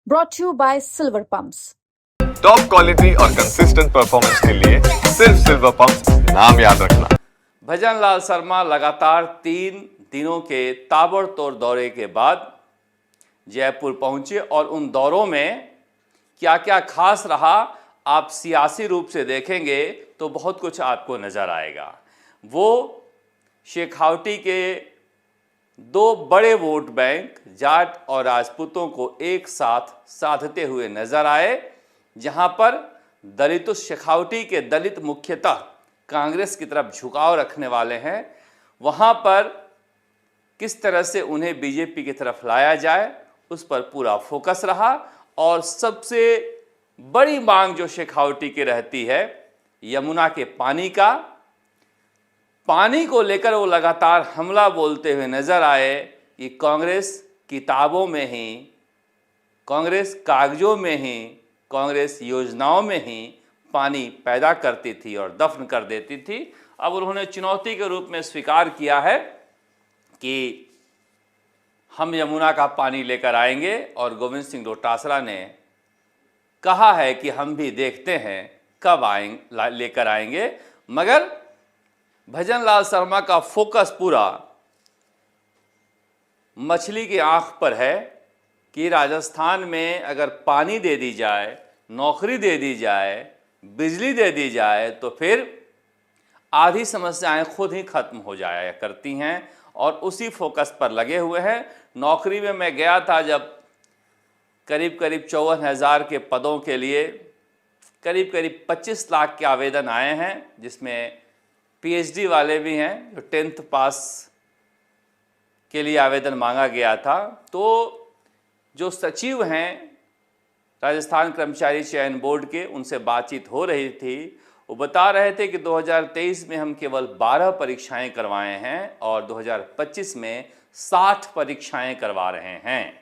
brought to you by Silver Pumps. Top quality और consistent performance के लिए सिर्फ सिल्वर पंप्स, नाम याद रखना। भजन लाल शर्मा लगातार 3 दिनों के ताबड़तोड़ दौरे के बाद जयपुर पहुंचे और उन दौरों में क्या क्या खास रहा आप सियासी रूप से देखेंगे तो बहुत कुछ आपको नज़र आएगा। वो शेखावटी के 2 बड़े वोट बैंक जाट और राजपूतों को एक साथ साधते हुए नजर आए, जहां पर दलितों शेखावटी के दलित मुख्यतः कांग्रेस की तरफ झुकाव रखने वाले हैं, वहां पर किस तरह से उन्हें बीजेपी की तरफ लाया जाए उस पर पूरा फोकस रहा। और सबसे बड़ी मांग जो शेखावटी की रहती है यमुना के पानी को लेकर वो लगातार हमला बोलते हुए नजर आए कि कांग्रेस किताबों में ही, कांग्रेस कागजों में ही, कांग्रेस योजनाओं में ही पानी पैदा करती थी और दफन कर देती थी। अब उन्होंने चुनौती के रूप में स्वीकार किया है कि हम यमुना का पानी लेकर आएंगे और गोविंद सिंह डोटासरा ने कहा है कि हम भी देखते हैं कब लेकर आएंगे। मगर भजन लाल शर्मा का फोकस पूरा मछली की आंख पर है कि राजस्थान में अगर पानी दे दी जाए, नौकरी दे दी जाए, बिजली दे दी जाए तो फिर आधी समस्याएं खुद ही खत्म हो जाया करती हैं और उसी फोकस पर लगे हुए हैं। नौकरी में मैं गया था जब करीब 54,000 के पदों के लिए करीब 25 लाख के आवेदन आए हैं, जिसमें पीएचडी वाले भी हैं जो 10th पास के लिए आवेदन मांगा गया था। तो जो सचिव हैं राजस्थान कर्मचारी चयन बोर्ड के, उनसे बातचीत हो रही थी, वो बता रहे थे कि 2023 में हम केवल 12 परीक्षाएं करवाए हैं और 2025 में 60 परीक्षाएं करवा रहे हैं।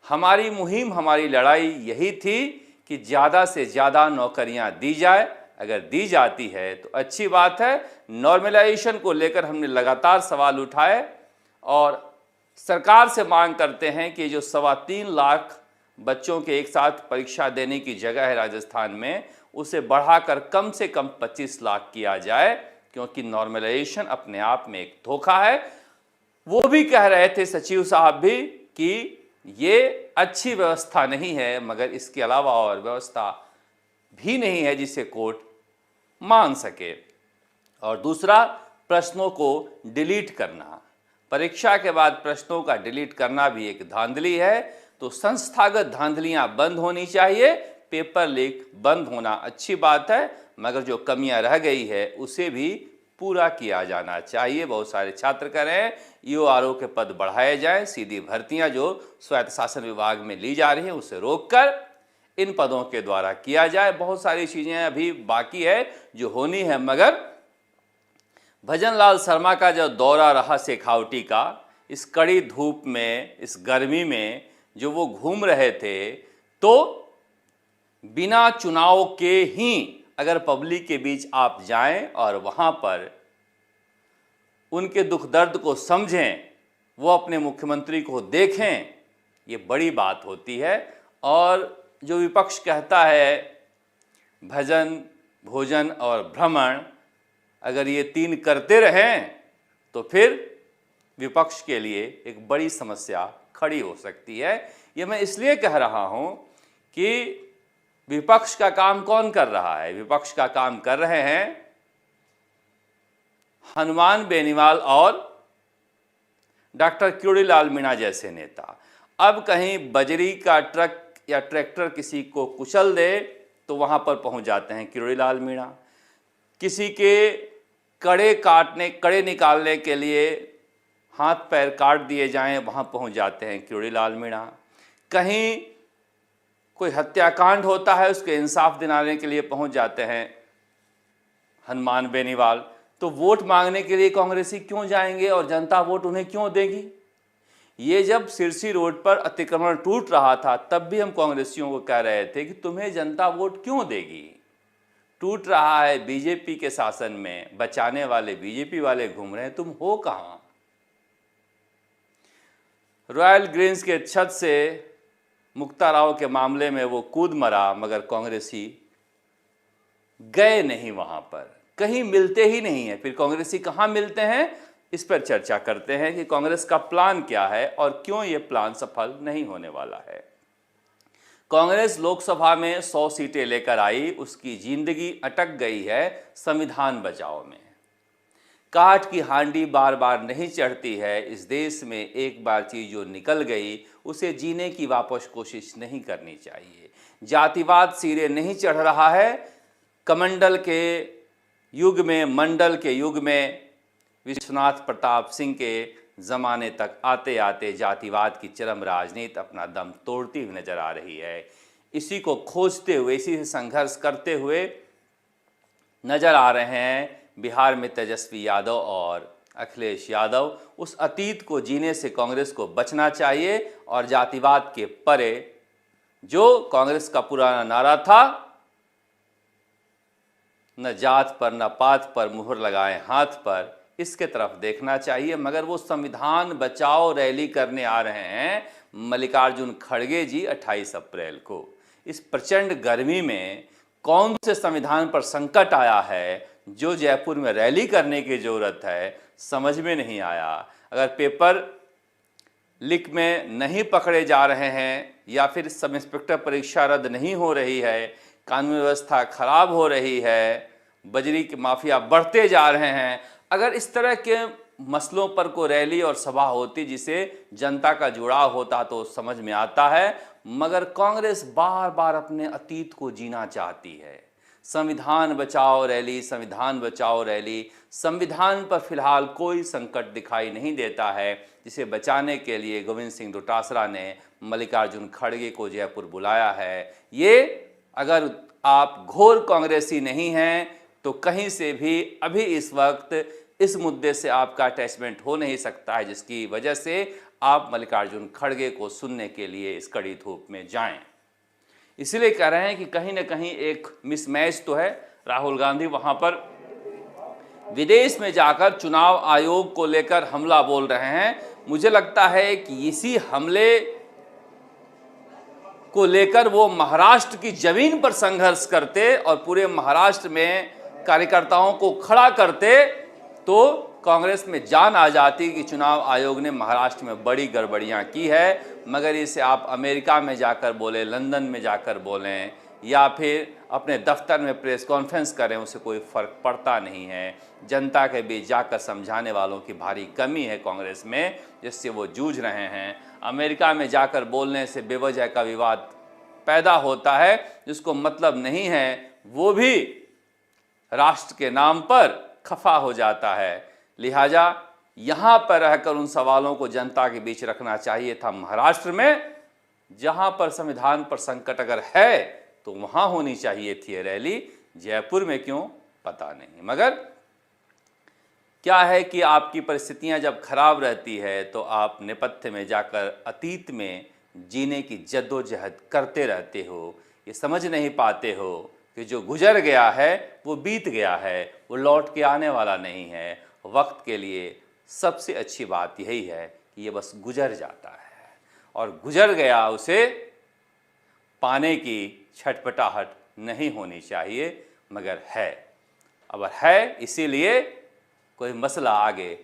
हमारी मुहिम, हमारी लड़ाई यही थी कि ज़्यादा से ज़्यादा नौकरियां दी जाए। अगर दी जाती है तो अच्छी बात है। नॉर्मलाइजेशन को लेकर हमने लगातार सवाल उठाए और सरकार से मांग करते हैं कि जो 3.25 लाख बच्चों के एक साथ परीक्षा देने की जगह है राजस्थान में, उसे बढ़ाकर कम से कम 25 लाख किया जाए, क्योंकि नॉर्मलाइजेशन अपने आप में एक धोखा है। वो भी कह रहे थे सचिव साहब भी कि ये अच्छी व्यवस्था नहीं है, मगर इसके अलावा और व्यवस्था भी नहीं है जिसे कोर्ट मान सके। और दूसरा, प्रश्नों को डिलीट करना, परीक्षा के बाद प्रश्नों का डिलीट करना भी एक धांधली है। तो संस्थागत धांधलियां बंद होनी चाहिए, पेपर लीक बंद होना अच्छी बात है, मगर जो कमियां रह गई है उसे भी पूरा किया जाना चाहिए। बहुत सारे छात्र कह रहे हैं ईओआरओ के पद बढ़ाए जाएं, सीधी भर्तियां जो स्वायत्त शासन विभाग में ली जा रही हैं उसे रोककर इन पदों के द्वारा किया जाए। बहुत सारी चीज़ें अभी बाकी है जो होनी है। मगर भजन लाल शर्मा का जो दौरा रहा शेखावटी का, इस कड़ी धूप में, इस गर्मी में जो वो घूम रहे थे, तो बिना चुनाव के ही अगर पब्लिक के बीच आप जाएं और वहाँ पर उनके दुख दर्द को समझें, वो अपने मुख्यमंत्री को देखें, ये बड़ी बात होती है। और जो विपक्ष कहता है भजन, भोजन और भ्रमण, अगर ये 3 करते रहें तो फिर विपक्ष के लिए एक बड़ी समस्या खड़ी हो सकती है। ये मैं इसलिए कह रहा हूँ कि विपक्ष का काम कौन कर रहा है? विपक्ष का काम कर रहे हैं हनुमान बेनीवाल और डॉक्टर किरोड़ीलाल मीणा जैसे नेता। अब कहीं बजरी का ट्रक या ट्रैक्टर किसी को कुचल दे तो वहाँ पर पहुँच जाते हैं किरोड़ीलाल मीणा। किसी के कड़े निकालने के लिए हाथ पैर काट दिए जाएं, वहाँ पहुँच जाते हैं किरोड़ीलाल मीणा। कहीं कोई हत्याकांड होता है, उसके इंसाफ दिलाने के लिए पहुँच जाते हैं हनुमान बेनीवाल। तो वोट मांगने के लिए कांग्रेसी क्यों जाएंगे और जनता वोट उन्हें क्यों देगी? ये जब सिरसी रोड पर अतिक्रमण टूट रहा था तब भी हम कांग्रेसियों को कह रहे थे कि तुम्हें जनता वोट क्यों देगी? टूट रहा है बीजेपी के शासन में, बचाने वाले बीजेपी वाले घूम रहे हैं, तुम हो कहाँ? रॉयल ग्रीन्स के छत से मुक्ता राव के मामले में वो कूद मरा, मगर कांग्रेसी गए नहीं वहां पर, कहीं मिलते ही नहीं है। फिर कांग्रेसी कहाँ मिलते हैं, इस पर चर्चा करते हैं कि कांग्रेस का प्लान क्या है और क्यों ये प्लान सफल नहीं होने वाला है। कांग्रेस लोकसभा में 100 सीटें लेकर आई, उसकी जिंदगी अटक गई है संविधान बचाओ में। काठ की हांडी बार बार नहीं चढ़ती है। इस देश में एक बार चीज जो निकल गई उसे जीने की वापस कोशिश नहीं करनी चाहिए। जातिवाद सिरे नहीं चढ़ रहा है। कमंडल के युग में, मंडल के युग में, विश्वनाथ प्रताप सिंह के ज़माने तक आते आते जातिवाद की चरम राजनीति अपना दम तोड़ती हुई नजर आ रही है। इसी को खोजते हुए, इसी से संघर्ष करते हुए नजर आ रहे हैं बिहार में तेजस्वी यादव और अखिलेश यादव। उस अतीत को जीने से कांग्रेस को बचना चाहिए और जातिवाद के परे जो कांग्रेस का पुराना नारा था, न जात पर न पात पर मुहर लगाए हाथ पर, इसके तरफ देखना चाहिए। मगर वो संविधान बचाओ रैली करने आ रहे हैं मल्लिकार्जुन खड़गे जी 28 अप्रैल को। इस प्रचंड गर्मी में कौन से संविधान पर संकट आया है जो जयपुर में रैली करने की जरूरत है, समझ में नहीं आया। अगर पेपर लीक में नहीं पकड़े जा रहे हैं या फिर सब इंस्पेक्टर परीक्षा रद्द नहीं हो रही है, कानून व्यवस्था खराब हो रही है, बजरी के माफिया बढ़ते जा रहे हैं, अगर इस तरह के मसलों पर कोई रैली और सभा होती जिसे जनता का जुड़ाव होता तो समझ में आता है। मगर कांग्रेस बार बार अपने अतीत को जीना चाहती है। संविधान बचाओ रैली, संविधान बचाओ रैली। संविधान पर फिलहाल कोई संकट दिखाई नहीं देता है, जिसे बचाने के लिए गोविंद सिंह डोटासरा ने मल्लिकार्जुन खड़गे को जयपुर बुलाया है। ये अगर आप घोर कांग्रेसी नहीं हैं तो कहीं से भी अभी इस वक्त इस मुद्दे से आपका अटैचमेंट हो नहीं सकता है, जिसकी वजह से आप मल्लिकार्जुन खड़गे को सुनने के लिए इस कड़ी धूप में जाएं। इसलिए कह रहे हैं कि कहीं ना कहीं एक मिसमैच तो है। राहुल गांधी वहां पर विदेश में जाकर चुनाव आयोग को लेकर हमला बोल रहे हैं। मुझे लगता है कि इसी हमले को लेकर वो महाराष्ट्र की जमीन पर संघर्ष करते और पूरे महाराष्ट्र में कार्यकर्ताओं को खड़ा करते तो कांग्रेस में जान आ जाती कि चुनाव आयोग ने महाराष्ट्र में बड़ी गड़बड़ियां की है। मगर इसे आप अमेरिका में जाकर बोले, लंदन में जाकर बोलें या फिर अपने दफ्तर में प्रेस कॉन्फ्रेंस करें, उससे कोई फर्क पड़ता नहीं है। जनता के बीच जाकर समझाने वालों की भारी कमी है कांग्रेस में, जिससे वो जूझ रहे हैं। अमेरिका में जाकर बोलने से बेवजह का विवाद पैदा होता है, जिसको मतलब नहीं है, वो भी राष्ट्र के नाम पर खफा हो जाता है। लिहाजा यहाँ पर रहकर उन सवालों को जनता के बीच रखना चाहिए था। महाराष्ट्र में जहाँ पर संविधान पर संकट अगर है तो वहाँ होनी चाहिए थी रैली, जयपुर में क्यों पता नहीं। मगर क्या है कि आपकी परिस्थितियाँ जब खराब रहती है तो आप नेपथ्य में जाकर अतीत में जीने की जद्दोजहद करते रहते हो। ये समझ नहीं पाते हो कि जो गुजर गया है वो बीत गया है, वो लौट के आने वाला नहीं है। वक्त के लिए सबसे अच्छी बात यही है कि ये बस गुजर जाता है और गुजर गया उसे पाने की छटपटाहट नहीं होनी चाहिए, मगर है। अब है, इसीलिए कोई मसला आगे